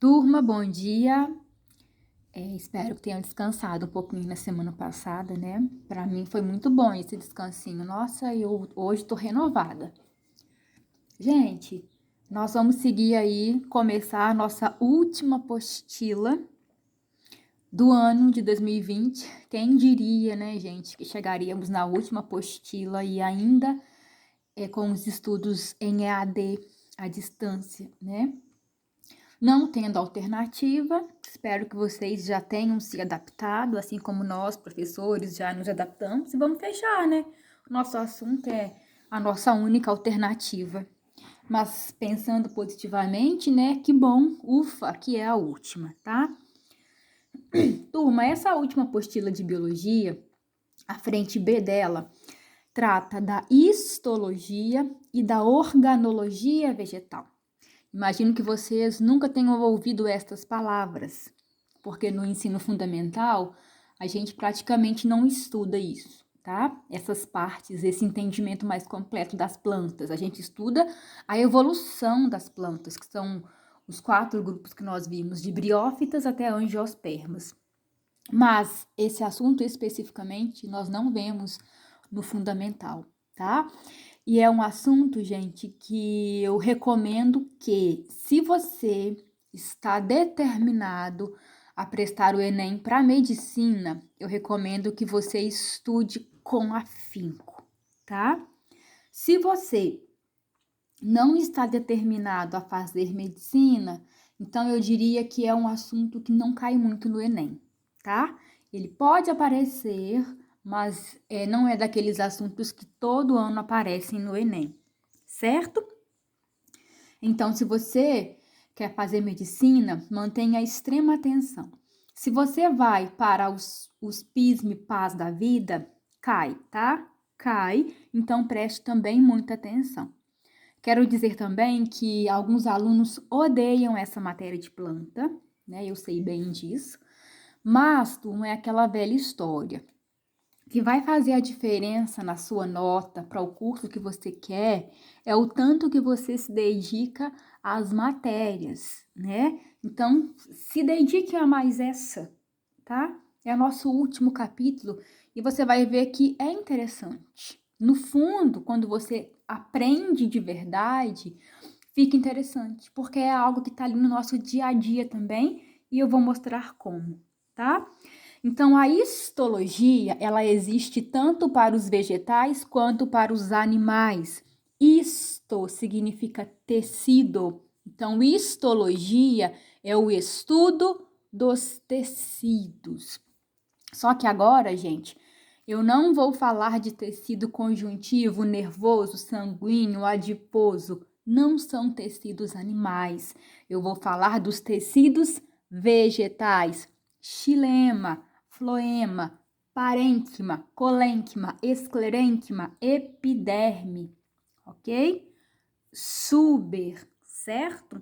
Turma, bom dia. Espero que tenham descansado um pouquinho na semana passada, né? Para mim foi muito bom esse descansinho. Nossa, eu hoje tô renovada. Gente, nós vamos seguir aí, começar a nossa última apostila do ano de 2020. Quem diria, né, gente, que chegaríamos na última apostila e ainda com os estudos em EAD à distância, né? Não tendo alternativa, espero que vocês já tenham se adaptado, assim como nós, professores, já nos adaptamos. E vamos fechar, né? O nosso assunto é a nossa única alternativa. Mas pensando positivamente, né? Que bom, ufa, que é a última, tá? Turma, essa última apostila de biologia, a frente B dela, trata da histologia e da organologia vegetal. Imagino que vocês nunca tenham ouvido estas palavras, porque no ensino fundamental a gente praticamente não estuda isso, tá? Essas partes, esse entendimento mais completo das plantas. A gente estuda a evolução das plantas, que são os 4 grupos que nós vimos, de briófitas até angiospermas. Mas esse assunto especificamente nós não vemos no fundamental, tá? E é um assunto, gente, que eu recomendo que, se você está determinado a prestar o Enem para medicina, eu recomendo que você estude com afinco, tá? Se você não está determinado a fazer medicina, então eu diria que é um assunto que não cai muito no Enem, tá? Ele pode aparecer, mas não é daqueles assuntos que todo ano aparecem no Enem, certo? Então, se você quer fazer medicina, mantenha extrema atenção. Se você vai para os PISM Paz da vida, cai, tá? Cai, então preste também muita atenção. Quero dizer também que alguns alunos odeiam essa matéria de planta, né? Eu sei bem disso. Mas, turma, é aquela velha história. O que vai fazer a diferença na sua nota para o curso que você quer é o tanto que você se dedica às matérias, né? Então, se dedique a mais essa, tá? É o nosso último capítulo e você vai ver que é interessante. No fundo, quando você aprende de verdade, fica interessante, porque é algo que está ali no nosso dia a dia também e eu vou mostrar como, tá? Então, a histologia, ela existe tanto para os vegetais quanto para os animais. Histo significa tecido. Então, histologia é o estudo dos tecidos. Só que agora, gente, eu não vou falar de tecido conjuntivo, nervoso, sanguíneo, adiposo. Não são tecidos animais. Eu vou falar dos tecidos vegetais. Xilema, floema, parênquima, colênquima, esclerênquima, epiderme, ok? Suber, certo?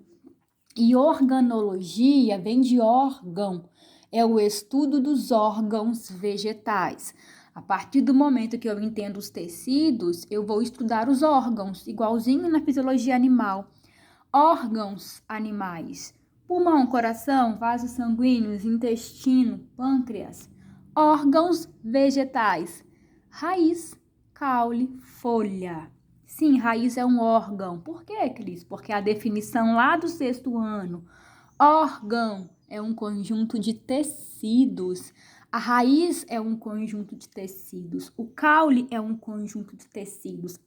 E organologia vem de órgão, é o estudo dos órgãos vegetais. A partir do momento que eu entendo os tecidos, eu vou estudar os órgãos, igualzinho na fisiologia animal. Órgãos animais: pulmão, coração, vasos sanguíneos, intestino, pâncreas. Órgãos vegetais: raiz, caule, folha. Sim, raiz é um órgão. Por quê, Cris? Porque a definição lá do 6º ano. Órgão é um conjunto de tecidos. A raiz é um conjunto de tecidos. O caule é um conjunto de tecidos.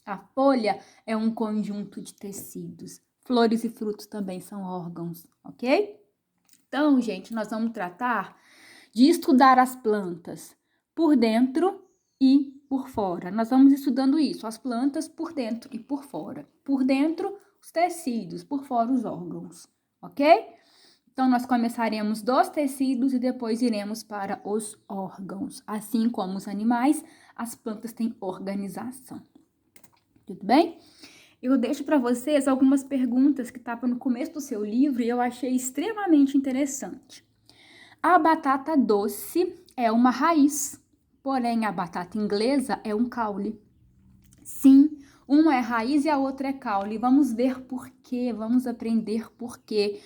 A folha é um conjunto de tecidos. Flores e frutos também são órgãos, ok? Então, gente, nós vamos tratar de estudar as plantas por dentro e por fora. Nós vamos estudando isso, as plantas por dentro e por fora. Por dentro, os tecidos, por fora, os órgãos, ok? Então, nós começaremos dos tecidos e depois iremos para os órgãos. Assim como os animais, as plantas têm organização. Tudo bem? Eu deixo para vocês algumas perguntas que estavam no começo do seu livro e eu achei extremamente interessante. A batata doce é uma raiz, porém a batata inglesa é um caule. Sim, uma é raiz e a outra é caule. Vamos ver por quê, vamos aprender por quê.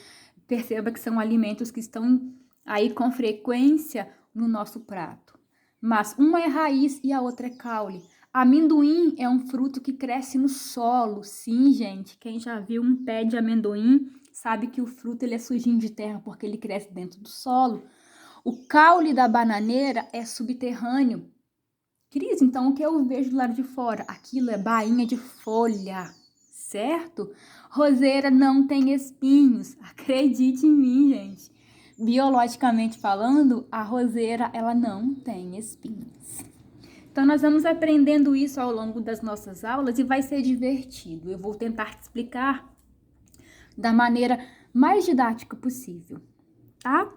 Perceba que são alimentos que estão aí com frequência no nosso prato. Mas uma é raiz e a outra é caule. Amendoim é um fruto que cresce no solo. Sim, gente, quem já viu um pé de amendoim sabe que o fruto ele é sujinho de terra porque ele cresce dentro do solo. O caule da bananeira é subterrâneo. Cris, então o que eu vejo do lado de fora? Aquilo é bainha de folha, certo? Roseira não tem espinhos. Acredite em mim, gente. Biologicamente falando, a roseira ela não tem espinhos. Então, nós vamos aprendendo isso ao longo das nossas aulas e vai ser divertido. Eu vou tentar te explicar da maneira mais didática possível, tá?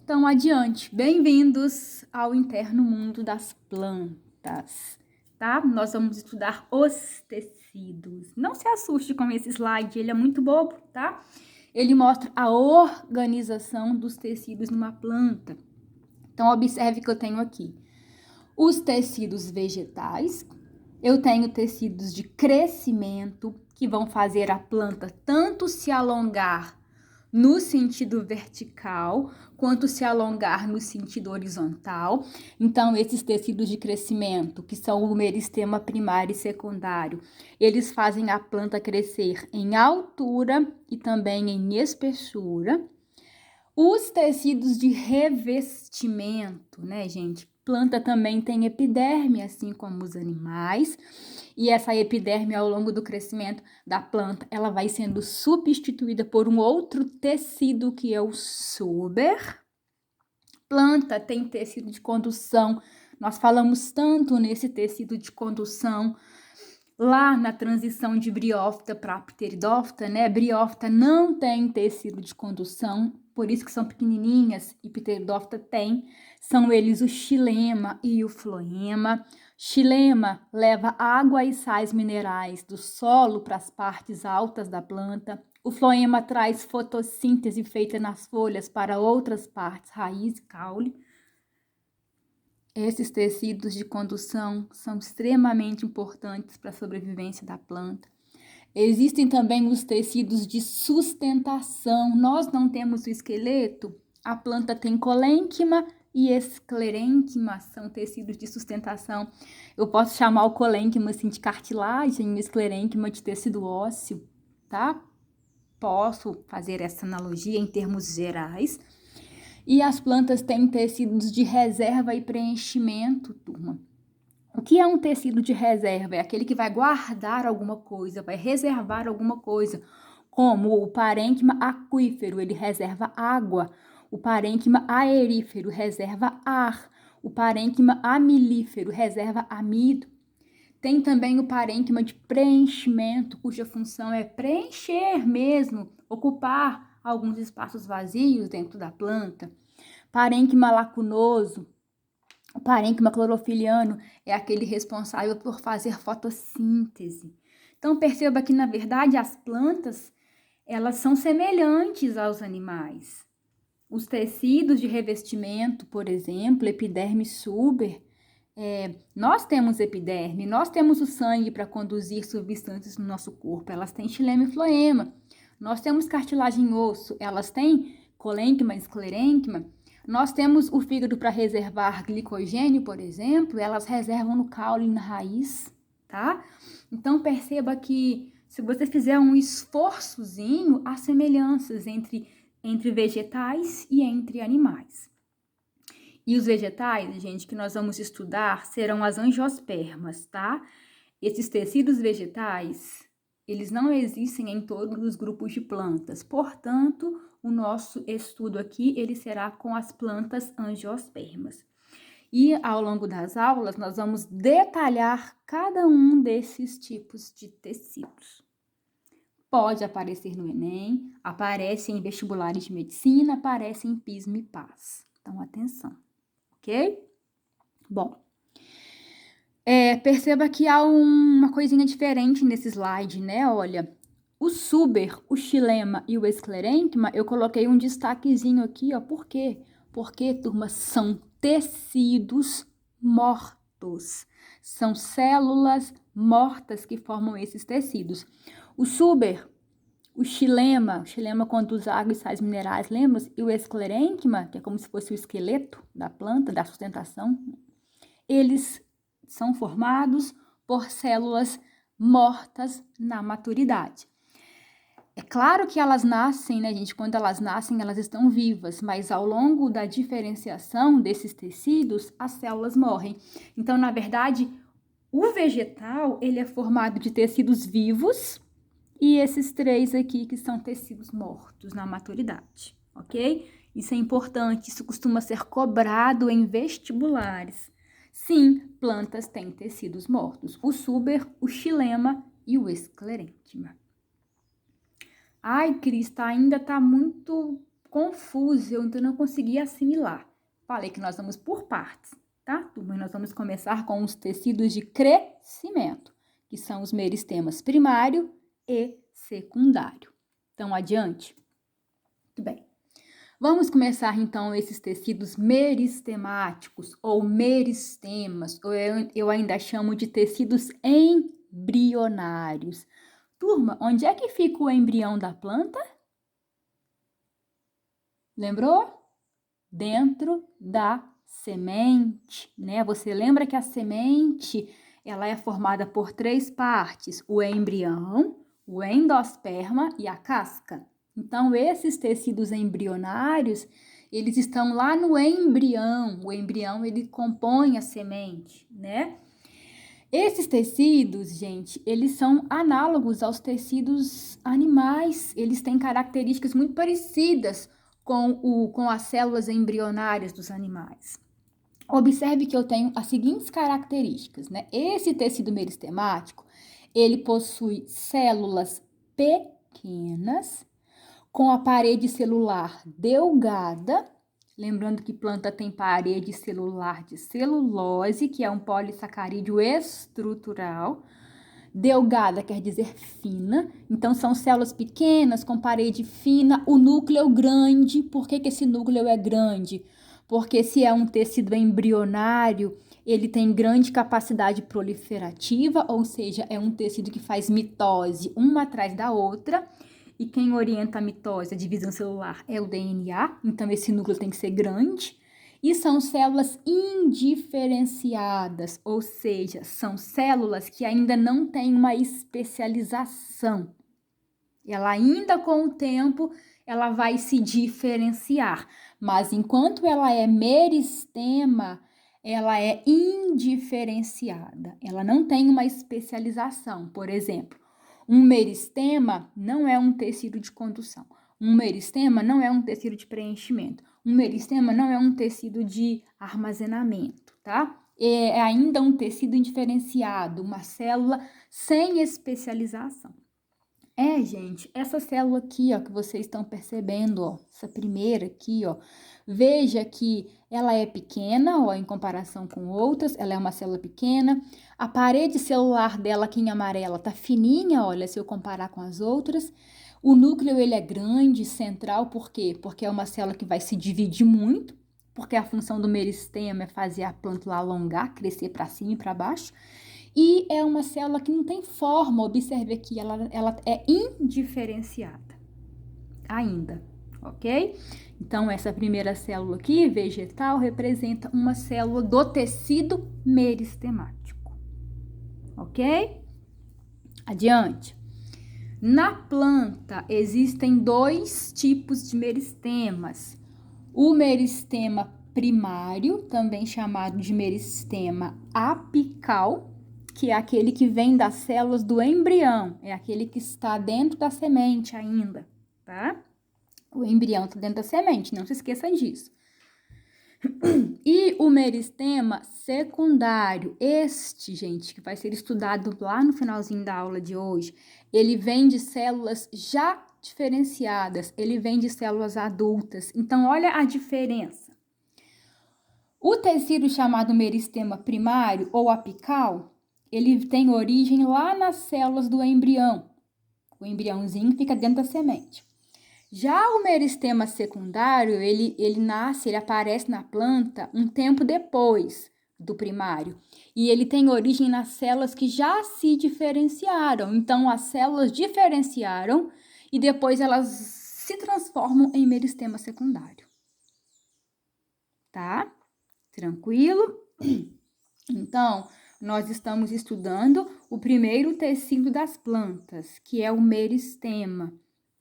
Então, adiante. Bem-vindos ao interno mundo das plantas, tá? Nós vamos estudar os tecidos. Não se assuste com esse slide, ele é muito bobo, tá? Ele mostra a organização dos tecidos numa planta. Então, observe que eu tenho aqui os tecidos vegetais, eu tenho tecidos de crescimento, que vão fazer a planta tanto se alongar no sentido vertical, quanto se alongar no sentido horizontal. Então, esses tecidos de crescimento, que são o meristema primário e secundário, eles fazem a planta crescer em altura e também em espessura. Os tecidos de revestimento, né, gente? Planta também tem epiderme, assim como os animais. E essa epiderme, ao longo do crescimento da planta, ela vai sendo substituída por um outro tecido, que é o suber. Planta tem tecido de condução. Nós falamos tanto nesse tecido de condução lá na transição de briófita para pteridófita, né? Briófita não tem tecido de condução, por isso que são pequenininhas, e pteridófita tem. São eles o xilema e o floema. Xilema leva água e sais minerais do solo para as partes altas da planta. O floema traz fotossíntese feita nas folhas para outras partes, raiz e caule. Esses tecidos de condução são extremamente importantes para a sobrevivência da planta. Existem também os tecidos de sustentação. Nós não temos o esqueleto, a planta tem colênquima e esclerênquima, são tecidos de sustentação. Eu posso chamar o colênquima assim, de cartilagem e o esclerênquima de tecido ósseo, tá? Posso fazer essa analogia em termos gerais. E as plantas têm tecidos de reserva e preenchimento, turma. O que é um tecido de reserva? É aquele que vai guardar alguma coisa, vai reservar alguma coisa, como o parênquima aquífero, ele reserva água. O parênquima aerífero reserva ar. O parênquima amilífero reserva amido. Tem também o parênquima de preenchimento, cuja função é preencher mesmo, ocupar alguns espaços vazios dentro da planta. Parênquima lacunoso, o parênquima clorofiliano é aquele responsável por fazer fotossíntese. Então, perceba que, na verdade, as plantas, elas são semelhantes aos animais. Os tecidos de revestimento, por exemplo, epiderme suber, nós temos epiderme, nós temos o sangue para conduzir substâncias no nosso corpo, elas têm xilema e floema. Nós temos cartilagem e osso, elas têm colênquima e esclerênquima. Nós temos o fígado para reservar glicogênio, por exemplo, elas reservam no caule e na raiz, tá? Então, perceba que se você fizer um esforçozinho, há semelhanças entre vegetais e entre animais. E os vegetais, gente, que nós vamos estudar serão as angiospermas, tá? Esses tecidos vegetais, eles não existem em todos os grupos de plantas. Portanto, o nosso estudo aqui, ele será com as plantas angiospermas. E ao longo das aulas, nós vamos detalhar cada um desses tipos de tecidos. Pode aparecer no Enem, aparece em vestibulares de medicina, aparece em PISM e PAS. Então, atenção, ok? Bom, perceba que há uma coisinha diferente nesse slide, né? Olha, o suber, o xilema e o esclerênquima, eu coloquei um destaquezinho aqui, ó. Por quê? Porque, turma, são tecidos mortos. São células mortas que formam esses tecidos. O o xilema conduz água e sais minerais, lembra? E o esclerênquima, que é como se fosse o esqueleto da planta, da sustentação, eles são formados por células mortas na maturidade. É claro que elas nascem, né, gente? Quando elas nascem, elas estão vivas, mas ao longo da diferenciação desses tecidos, as células morrem. Então, na verdade, o vegetal, ele é formado de tecidos vivos e esses três aqui que são tecidos mortos na maturidade, ok? Isso é importante, isso costuma ser cobrado em vestibulares. Sim, plantas têm tecidos mortos, o suber, o xilema e o esclerênquima. Ai, Cris, ainda tá muito confuso, eu ainda não consegui assimilar. Falei que nós vamos por partes, tá? Turma, nós vamos começar com os tecidos de crescimento, que são os meristemas primário e secundário. Então, adiante. Muito bem. Vamos começar, então, esses tecidos meristemáticos, ou meristemas, ou eu ainda chamo de tecidos embrionários. Turma, onde é que fica o embrião da planta? Lembrou? Dentro da semente, né? Você lembra que a semente, ela é formada por três partes: o embrião, o endosperma e a casca. Então, esses tecidos embrionários, eles estão lá no embrião. O embrião, ele compõe a semente, né? Esses tecidos, gente, eles são análogos aos tecidos animais. Eles têm características muito parecidas com as células embrionárias dos animais. Observe que eu tenho as seguintes características, né? Esse tecido meristemático, ele possui células pequenas, com a parede celular delgada. Lembrando que planta tem parede celular de celulose, que é um polissacarídeo estrutural. Delgada quer dizer fina, então são células pequenas com parede fina, o núcleo grande. Por que esse núcleo é grande? Porque se é um tecido embrionário, ele tem grande capacidade proliferativa, ou seja, é um tecido que faz mitose uma atrás da outra. E quem orienta a mitose, a divisão celular, é o DNA, então esse núcleo tem que ser grande. E são células indiferenciadas, ou seja, são células que ainda não têm uma especialização. Ela ainda com o tempo, ela vai se diferenciar, mas enquanto ela é meristema, ela é indiferenciada. Ela não tem uma especialização. Por exemplo, um meristema não é um tecido de condução. Um meristema não é um tecido de preenchimento. Um meristema não é um tecido de armazenamento, tá? É ainda um tecido indiferenciado, uma célula sem especialização. Gente, essa célula aqui, ó, que vocês estão percebendo, ó, essa primeira aqui, ó, veja que ela é pequena, ó, em comparação com outras, ela é uma célula pequena. A parede celular dela aqui em amarela tá fininha, olha, se eu comparar com as outras. O núcleo, ele é grande, central, por quê? Porque é uma célula que vai se dividir muito, porque a função do meristema é fazer a plântula alongar, crescer para cima e para baixo. E é uma célula que não tem forma, observe aqui, ela é indiferenciada ainda, ok? Então, essa primeira célula aqui, vegetal, representa uma célula do tecido meristemático, ok? Adiante. Na planta, existem dois tipos de meristemas. O meristema primário, também chamado de meristema apical, que é aquele que vem das células do embrião, é aquele que está dentro da semente ainda, tá? O embrião está dentro da semente, não se esqueça disso. E o meristema secundário, este, gente, que vai ser estudado lá no finalzinho da aula de hoje, ele vem de células já diferenciadas, ele vem de células adultas. Então, olha a diferença. O tecido chamado meristema primário ou apical, ele tem origem lá nas células do embrião. O embriãozinho fica dentro da semente. Já o meristema secundário, ele nasce, ele aparece na planta um tempo depois do primário. E ele tem origem nas células que já se diferenciaram. Então, as células diferenciaram e depois elas se transformam em meristema secundário. Tá? Tranquilo? Então, nós estamos estudando o primeiro tecido das plantas, que é o meristema,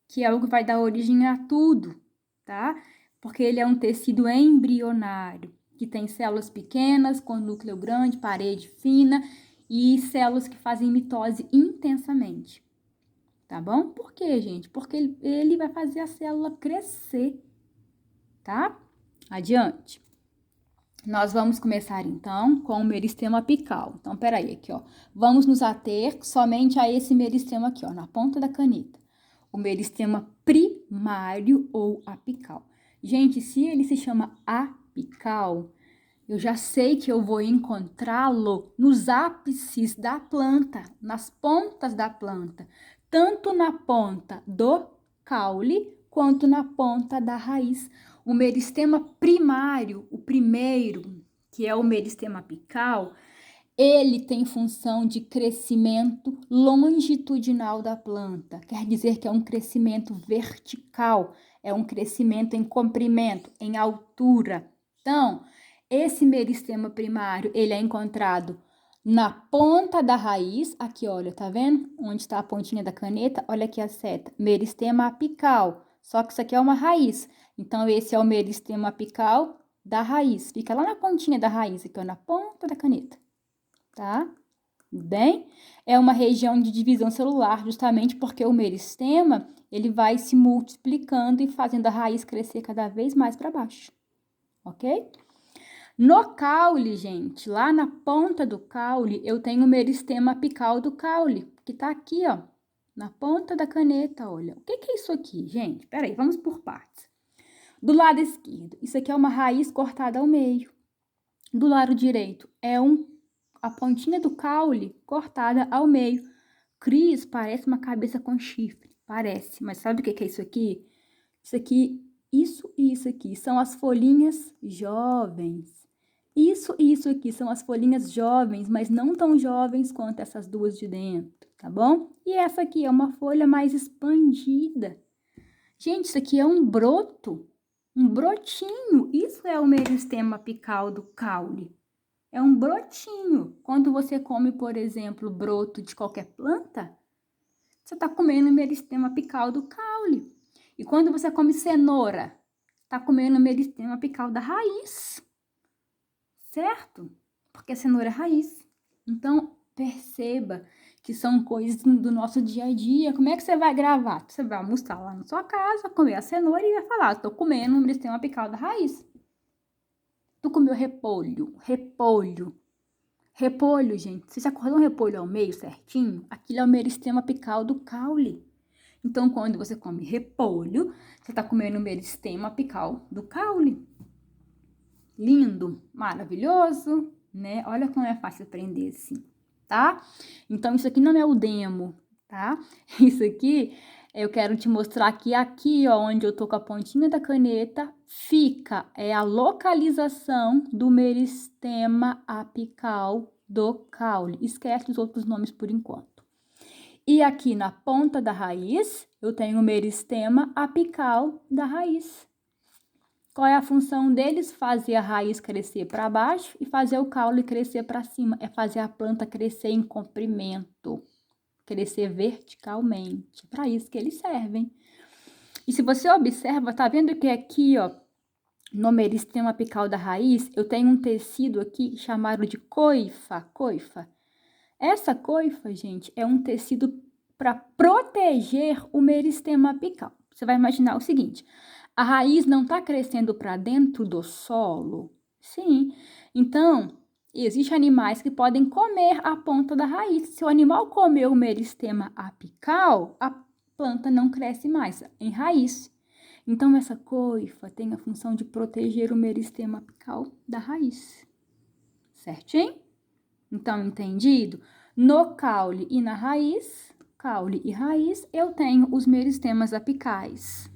que é o que vai dar origem a tudo, tá? Porque ele é um tecido embrionário, que tem células pequenas, com núcleo grande, parede fina e células que fazem mitose intensamente. Tá bom? Por quê, gente? Porque ele vai fazer a célula crescer, tá? Adiante. Nós vamos começar, então, com o meristema apical. Então, peraí, aqui, ó. Vamos nos ater somente a esse meristema aqui, ó, na ponta da caneta. O meristema primário ou apical. Gente, se ele se chama apical, eu já sei que eu vou encontrá-lo nos ápices da planta, nas pontas da planta. Tanto na ponta do caule, quanto na ponta da raiz. O meristema primário, o primeiro, que é o meristema apical, ele tem função de crescimento longitudinal da planta. Quer dizer que é um crescimento vertical, é um crescimento em comprimento, em altura. Então, esse meristema primário, ele é encontrado na ponta da raiz, aqui, olha, tá vendo? Onde está a pontinha da caneta, olha aqui a seta, meristema apical. Só que isso aqui é uma raiz. Então, esse é o meristema apical da raiz. Fica lá na pontinha da raiz, aqui, ó, na ponta da caneta. Tá? Bem, é uma região de divisão celular, justamente porque o meristema, ele vai se multiplicando e fazendo a raiz crescer cada vez mais para baixo. Ok? No caule, gente, lá na ponta do caule, eu tenho o meristema apical do caule, que tá aqui, ó, na ponta da caneta, olha. O que é isso aqui, gente? Peraí, vamos por partes. Do lado esquerdo, isso aqui é uma raiz cortada ao meio. Do lado direito, é a pontinha do caule cortada ao meio. Cris, parece uma cabeça com chifre, parece, mas sabe o que é isso aqui? Isso aqui, isso e isso aqui são as folhinhas jovens. Isso e isso aqui são as folhinhas jovens, mas não tão jovens quanto essas duas de dentro, tá bom? E essa aqui é uma folha mais expandida. Gente, isso aqui é um broto, um brotinho. Isso é o meristema apical do caule. É um brotinho. Quando você come, por exemplo, broto de qualquer planta, você está comendo o meristema apical do caule. E quando você come cenoura, está comendo o meristema apical da raiz. Certo? Porque a cenoura é raiz. Então, perceba que são coisas do nosso dia a dia. Como é que você vai gravar? Você vai almoçar lá na sua casa, comer a cenoura e vai falar, estou comendo o meristema apical da raiz. Tu comeu repolho, repolho, gente. Você já cortou um repolho ao meio certinho? Aquilo é o meristema apical do caule. Então, quando você come repolho, você tá comendo o meristema apical do caule. Lindo, maravilhoso, né? Olha como é fácil aprender assim, tá? Então, isso aqui não é o demo, tá? Isso aqui, eu quero te mostrar que aqui, ó, onde eu tô com a pontinha da caneta, é a localização do meristema apical do caule. Esquece os outros nomes por enquanto. E aqui na ponta da raiz, eu tenho o meristema apical da raiz. Qual é a função deles? Fazer a raiz crescer para baixo e fazer o caule crescer para cima. É fazer a planta crescer em comprimento, crescer verticalmente. Para isso que eles servem. E se você observa, tá vendo que aqui, ó, no meristema apical da raiz, eu tenho um tecido aqui chamado de coifa. Essa coifa, gente, é um tecido para proteger o meristema apical. Você vai imaginar o seguinte: a raiz não está crescendo para dentro do solo? Sim. Então, existem animais que podem comer a ponta da raiz. Se o animal comer o meristema apical, a planta não cresce mais em raiz. Então, essa coifa tem a função de proteger o meristema apical da raiz. Certinho? Então, entendido? No caule e na raiz, caule e raiz, eu tenho os meristemas apicais.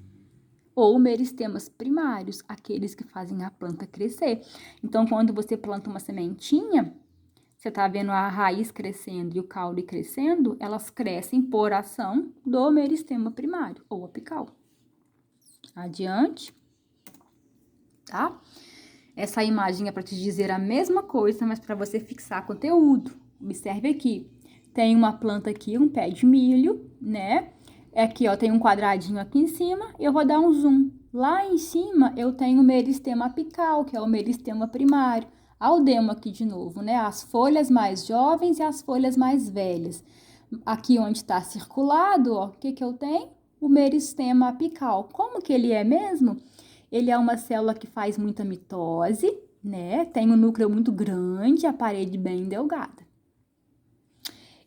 Ou meristemas primários, aqueles que fazem a planta crescer. Então, quando você planta uma sementinha, você tá vendo a raiz crescendo e o caule crescendo, elas crescem por ação do meristema primário ou apical. Adiante, tá? Essa imagem é para te dizer a mesma coisa, mas para você fixar conteúdo. Observe aqui. Tem uma planta aqui, um pé de milho, né? Aqui, ó, tem um quadradinho aqui em cima. Eu vou dar um zoom. Lá em cima, eu tenho o meristema apical, que é o meristema primário. Olha o demo aqui de novo, né? As folhas mais jovens e as folhas mais velhas. Aqui onde está circulado, ó, o que que eu tenho? O meristema apical. Como que ele é mesmo? Ele é uma célula que faz muita mitose, né? Tem um núcleo muito grande, a parede bem delgada.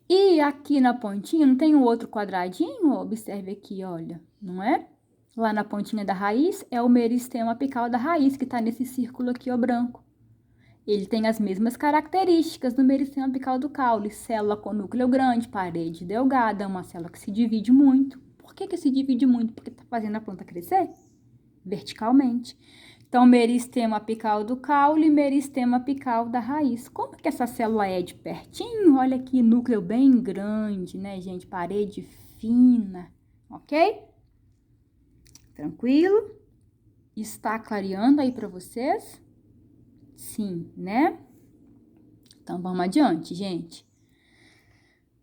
E aqui na pontinha, não tem um outro quadradinho? Observe aqui, olha, não é? Lá na pontinha da raiz é o meristema apical da raiz, que está nesse círculo aqui, ó, branco. Ele tem as mesmas características do meristema apical do caule. Célula com núcleo grande, parede delgada, uma célula que se divide muito. Por que se divide muito? Porque está fazendo a planta crescer verticalmente. Então, meristema apical do caule e meristema apical da raiz. Como que essa célula é de pertinho? Olha aqui, núcleo bem grande, né, gente? Parede fina, ok? Tranquilo? Está clareando aí para vocês? Sim, né? Então, vamos adiante, gente.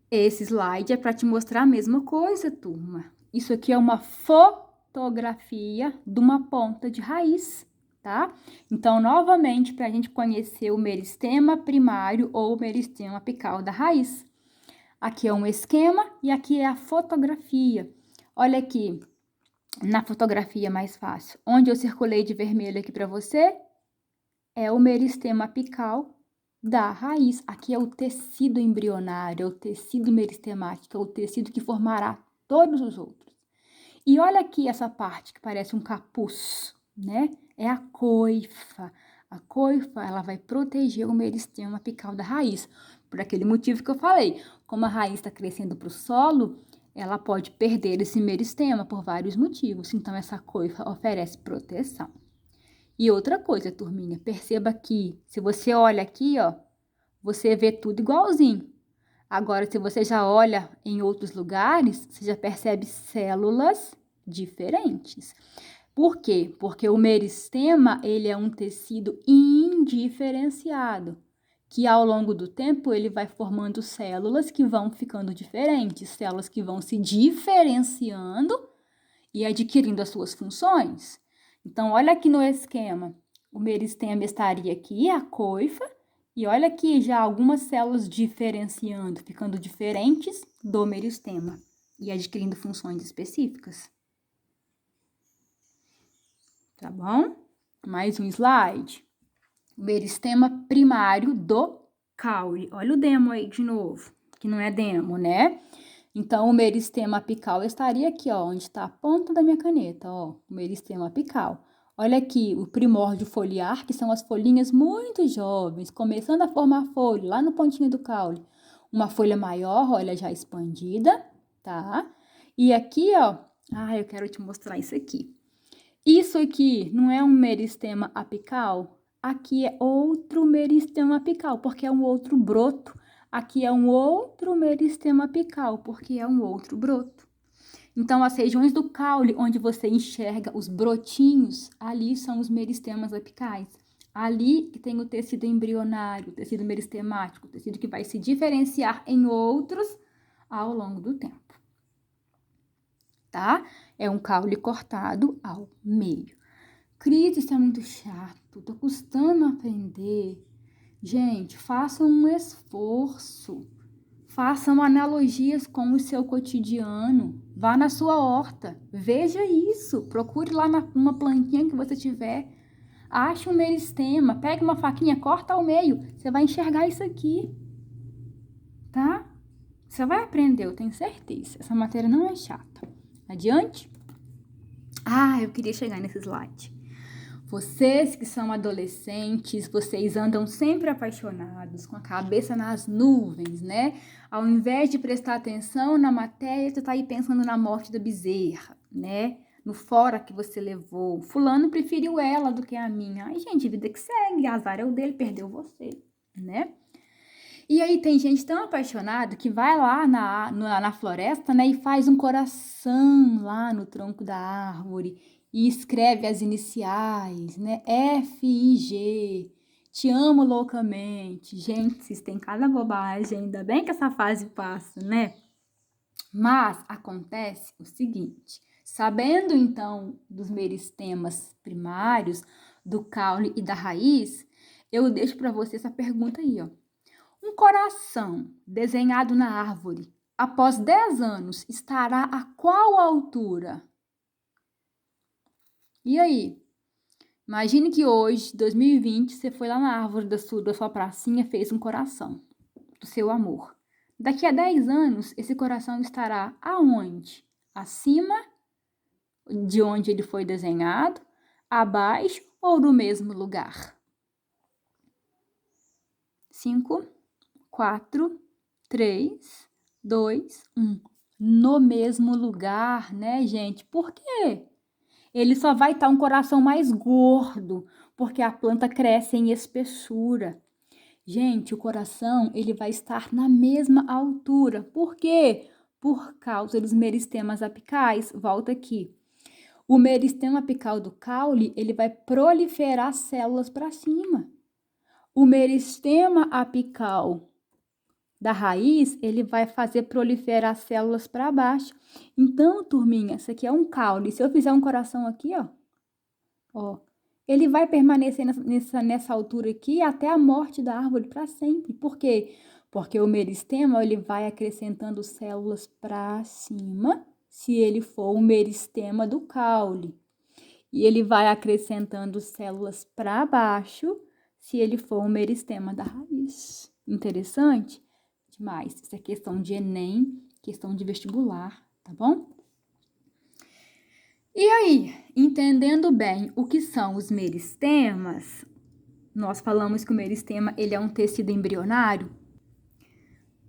Esse slide é para te mostrar a mesma coisa, turma. Isso aqui é uma fotografia de uma ponta de raiz, tá? Então, novamente, para a gente conhecer o meristema primário ou meristema apical da raiz. Aqui é um esquema e aqui é a fotografia. Olha aqui, na fotografia mais fácil. Onde eu circulei de vermelho aqui para você é o meristema apical da raiz. Aqui é o tecido embrionário, é o tecido meristemático, é o tecido que formará todos os outros. E olha aqui essa parte que parece um capuz, né? É a coifa. A coifa, ela vai proteger o meristema apical da raiz. Por aquele motivo que eu falei, como a raiz está crescendo para o solo, ela pode perder esse meristema por vários motivos. Então, essa coifa oferece proteção. E outra coisa, turminha, perceba que se você olha aqui, ó, você vê tudo igualzinho. Agora, se você já olha em outros lugares, você já percebe células diferentes. Por quê? Porque o meristema, ele é um tecido indiferenciado, que ao longo do tempo ele vai formando células que vão ficando diferentes, células que vão se diferenciando e adquirindo as suas funções. Então, olha aqui no esquema, o meristema estaria aqui, a coifa, e olha aqui já algumas células diferenciando, ficando diferentes do meristema e adquirindo funções específicas. Tá bom? Mais um slide. O meristema primário do caule. Olha o demo aí de novo, que não é demo, né? Então, o meristema apical estaria aqui, ó, onde está a ponta da minha caneta, ó, o meristema apical. Olha aqui, o primórdio foliar, que são as folhinhas muito jovens, começando a formar folha, lá no pontinho do caule. Uma folha maior, olha, já expandida, tá? E aqui, ó, eu quero te mostrar isso aqui. Isso aqui não é um meristema apical? Aqui é outro meristema apical, porque é um outro broto. Aqui é um outro meristema apical, porque é um outro broto. Então, as regiões do caule, onde você enxerga os brotinhos, ali são os meristemas apicais. Ali que tem o tecido embrionário, o tecido meristemático, o tecido que vai se diferenciar em outros ao longo do tempo. Tá? É um caule cortado ao meio. Cris, isso é muito chato, tô custando aprender. Gente, façam um esforço. Façam analogias com o seu cotidiano. Vá na sua horta. Veja isso. Procure lá numa plantinha que você tiver. Ache um meristema. Pegue uma faquinha, corta ao meio. Você vai enxergar isso aqui. Tá? Você vai aprender, eu tenho certeza. Essa matéria não é chata. Adiante? Eu queria chegar nesse slide. Vocês que são adolescentes, vocês andam sempre apaixonados, com a cabeça nas nuvens, né? Ao invés de prestar atenção na matéria, você tá aí pensando na morte da bezerra, né? No fora que você levou. Fulano preferiu ela do que a minha. Ai, gente, vida que segue. Azar é o dele, perdeu você, né? E aí tem gente tão apaixonada que vai lá na floresta, né, e faz um coração lá no tronco da árvore e escreve as iniciais, né, FIG, te amo loucamente. Gente, vocês têm cada bobagem, ainda bem que essa fase passa, né? Mas acontece o seguinte, sabendo então dos meristemas primários, do caule e da raiz, eu deixo para você essa pergunta aí, ó. Um coração desenhado na árvore, após 10 anos, estará a qual altura? E aí? Imagine que hoje, 2020, você foi lá na árvore da sua pracinha, fez um coração do seu amor. Daqui a 10 anos, esse coração estará aonde? Acima de onde ele foi desenhado, abaixo ou no mesmo lugar? 5, 4, 3, 2, 1. No mesmo lugar, né, gente? Por quê? Ele só vai estar um coração mais gordo, porque a planta cresce em espessura. Gente, o coração, ele vai estar na mesma altura. Por quê? Por causa dos meristemas apicais. Volta aqui. O meristema apical do caule, ele vai proliferar células para cima. O meristema apical da raiz, ele vai fazer proliferar células para baixo. Então, turminha, isso aqui é um caule. Se eu fizer um coração aqui, ó, ele vai permanecer nessa altura aqui até a morte da árvore para sempre. Por quê? Porque o meristema, ele vai acrescentando células para cima, se ele for o meristema do caule. E ele vai acrescentando células para baixo, se ele for o meristema da raiz. Interessante? Demais. Isso é questão de Enem, questão de vestibular, tá bom? E aí, entendendo bem o que são os meristemas, nós falamos que o meristema ele é um tecido embrionário,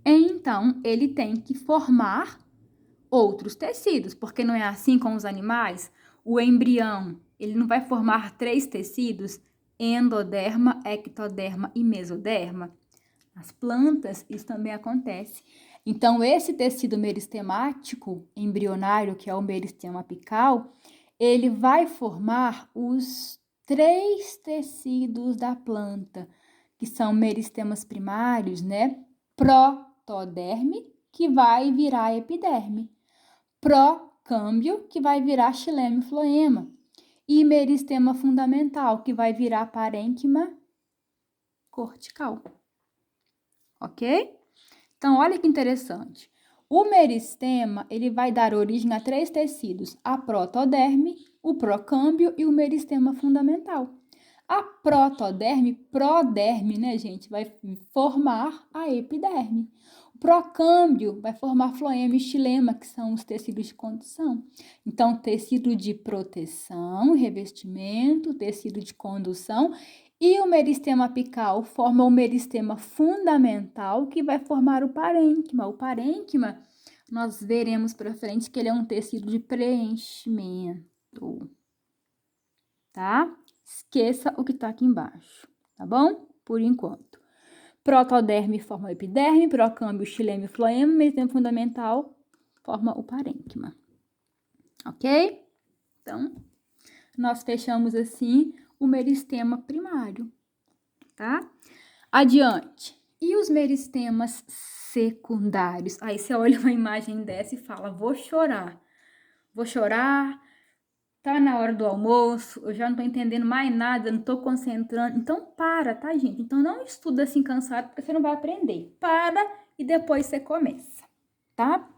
então ele tem que formar outros tecidos, porque não é assim com os animais? O embrião, ele não vai formar 3 tecidos, endoderma, ectoderma e mesoderma? Nas plantas, isso também acontece. Então, esse tecido meristemático embrionário, que é o meristema apical, ele vai formar os 3 tecidos da planta, que são meristemas primários, né? Protoderme, que vai virar epiderme. Procâmbio, que vai virar xilema e floema. E meristema fundamental, que vai virar parênquima cortical. Ok? Então, olha que interessante. O meristema, ele vai dar origem a 3 tecidos, a protoderme, o procâmbio e o meristema fundamental. A protoderme, proderme, né, gente, vai formar a epiderme. O procâmbio vai formar floema e xilema, que são os tecidos de condução. Então, tecido de proteção, revestimento, tecido de condução. E o meristema apical forma o meristema fundamental, que vai formar o parênquima. O parênquima, nós veremos para frente que ele é um tecido de preenchimento, tá? Esqueça o que está aqui embaixo, tá bom? Por enquanto. Protoderme forma o epiderme, procâmbio, xilema e floema, meristema fundamental forma o parênquima. Ok? Então, nós fechamos assim o meristema primário, tá? Adiante. E os meristemas secundários? Aí você olha uma imagem dessa e fala, vou chorar, tá na hora do almoço, eu já não tô entendendo mais nada, não tô concentrando. Então, para, tá, gente? Então, não estuda assim cansado, porque você não vai aprender. Para e depois você começa, tá?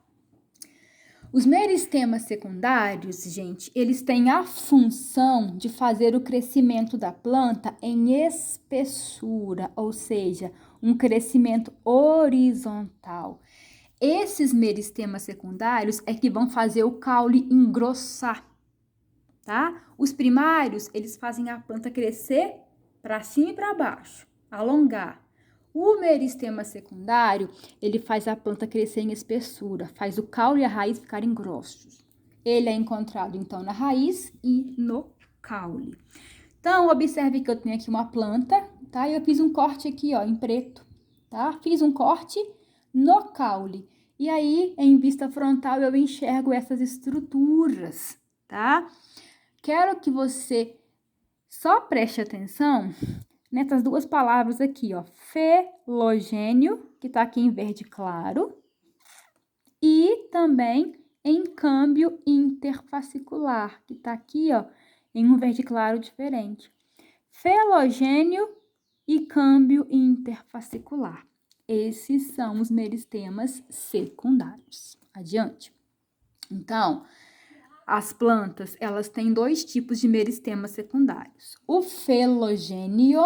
Os meristemas secundários, gente, eles têm a função de fazer o crescimento da planta em espessura, ou seja, um crescimento horizontal. Esses meristemas secundários é que vão fazer o caule engrossar, tá? Os primários, eles fazem a planta crescer para cima e para baixo, alongar. O meristema secundário, ele faz a planta crescer em espessura, faz o caule e a raiz ficarem grossos. Ele é encontrado, então, na raiz e no caule. Então, observe que eu tenho aqui uma planta, tá? Eu fiz um corte aqui, ó, em preto. tá? Fiz um corte no caule. E aí, em vista frontal, eu enxergo essas estruturas, tá? Quero que você só preste atenção nessas duas palavras aqui, ó. Felogênio, que tá aqui em verde claro, e também em câmbio interfascicular, que tá aqui, ó, em um verde claro diferente. Felogênio e câmbio interfascicular. Esses são os meristemas secundários. Adiante. Então, as plantas, elas têm dois tipos de meristemas secundários. O felogênio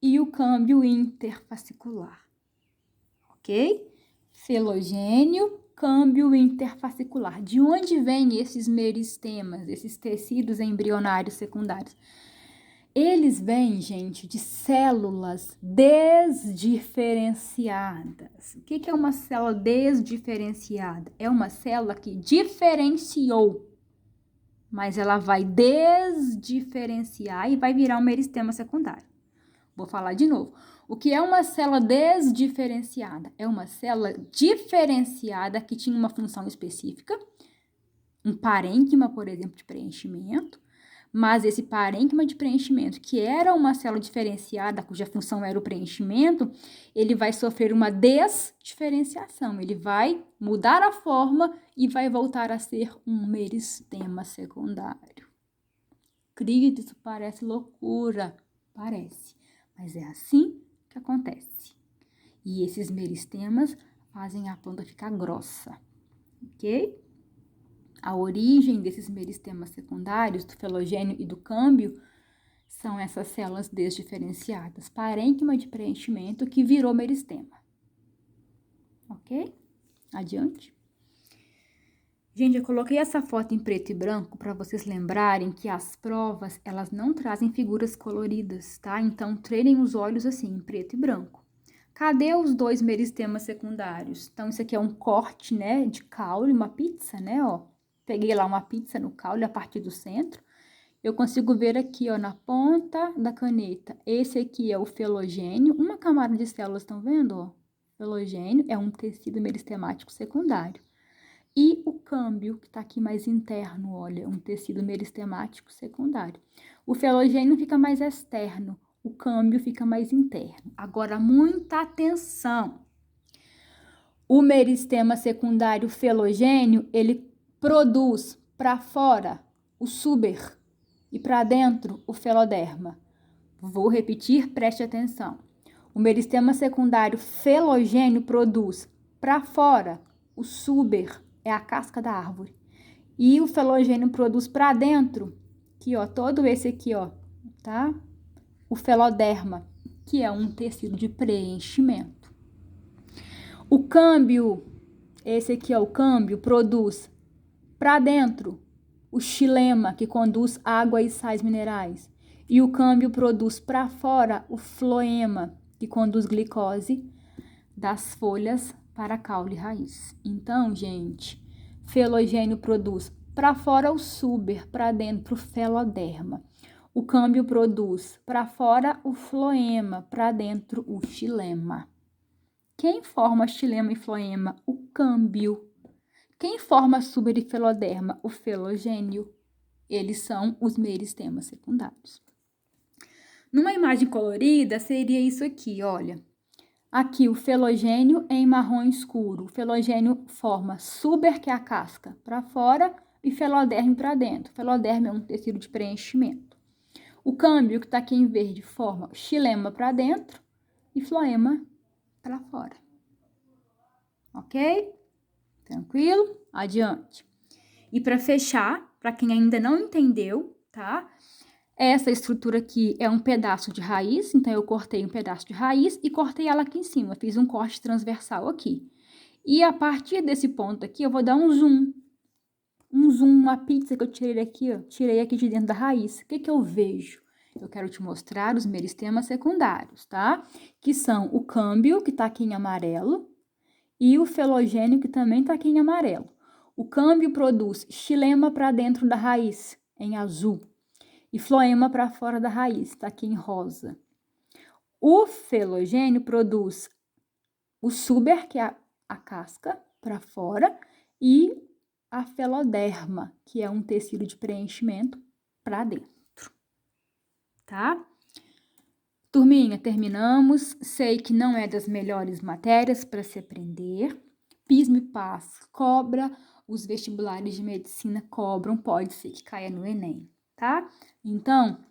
e o câmbio interfascicular. Ok? Felogênio, câmbio interfascicular. De onde vêm esses meristemas, esses tecidos embrionários secundários? Eles vêm, gente, de células desdiferenciadas. O que é uma célula desdiferenciada? É uma célula que diferenciou, mas ela vai desdiferenciar e vai virar um meristema secundário. Vou falar de novo. O que é uma célula desdiferenciada? É uma célula diferenciada que tinha uma função específica, um parênquima, por exemplo, de preenchimento, mas esse parênquima de preenchimento, que era uma célula diferenciada, cuja função era o preenchimento, ele vai sofrer uma desdiferenciação, ele vai mudar a forma e vai voltar a ser um meristema secundário. Querido, isso parece loucura, parece, mas é assim que acontece. E esses meristemas fazem a planta ficar grossa, ok? A origem desses meristemas secundários, do felogênio e do câmbio, são essas células desdiferenciadas, parênquima de preenchimento que virou meristema. Ok? Adiante. Gente, eu coloquei essa foto em preto e branco para vocês lembrarem que as provas, elas não trazem figuras coloridas, tá? Então, treinem os olhos assim, em preto e branco. Cadê os dois meristemas secundários? Então, isso aqui é um corte, né, de caule, uma pizza, né, ó. Peguei lá uma pizza no caule a partir do centro. Eu consigo ver aqui, ó, na ponta da caneta. Esse aqui é o felogênio, uma camada de células, estão vendo, ó? Felogênio é um tecido meristemático secundário. E o câmbio, que tá aqui mais interno, olha, um tecido meristemático secundário. O felogênio fica mais externo, o câmbio fica mais interno. Agora, muita atenção! O meristema secundário felogênio, ele produz para fora o suber e para dentro o feloderma. Vou repetir, preste atenção. O meristema secundário felogênio produz para fora o suber, é a casca da árvore. E o felogênio produz para dentro, aqui ó, todo esse aqui ó, tá? O feloderma, que é um tecido de preenchimento. O câmbio, esse aqui é o câmbio, produz para dentro o xilema, que conduz água e sais minerais. E o câmbio produz para fora o floema, que conduz glicose das folhas para caule e raiz. Então, gente, felogênio produz para fora o suber, para dentro o feloderma. O câmbio produz para fora o floema, para dentro o xilema. Quem forma xilema e floema? O câmbio. Quem forma suber e feloderma? O felogênio. Eles são os meristemas secundários. Numa imagem colorida, seria isso aqui, olha. Aqui o felogênio em marrom escuro. O felogênio forma suber, que é a casca, para fora, e feloderme para dentro. O feloderme é um tecido de preenchimento. O câmbio, que está aqui em verde, forma xilema para dentro e floema para fora. Ok? Tranquilo? Adiante. E para fechar, para quem ainda não entendeu, tá? Essa estrutura aqui é um pedaço de raiz, então eu cortei um pedaço de raiz e cortei ela aqui em cima, fiz um corte transversal aqui. E a partir desse ponto aqui, eu vou dar um zoom, uma pizza que eu tirei aqui, ó, tirei aqui de dentro da raiz. O que que eu vejo? Eu quero te mostrar os meristemas secundários, tá? Que são o câmbio, que tá aqui em amarelo, e o felogênio, que também tá aqui em amarelo. O câmbio produz xilema para dentro da raiz, em azul, e floema para fora da raiz, tá aqui em rosa. O felogênio produz o suber, que é a casca para fora, e a feloderma, que é um tecido de preenchimento para dentro, tá? Turminha, terminamos. Sei que não é das melhores matérias para se aprender. Pismo e Paz cobra, os vestibulares de medicina cobram, pode ser que caia no Enem, tá? Então,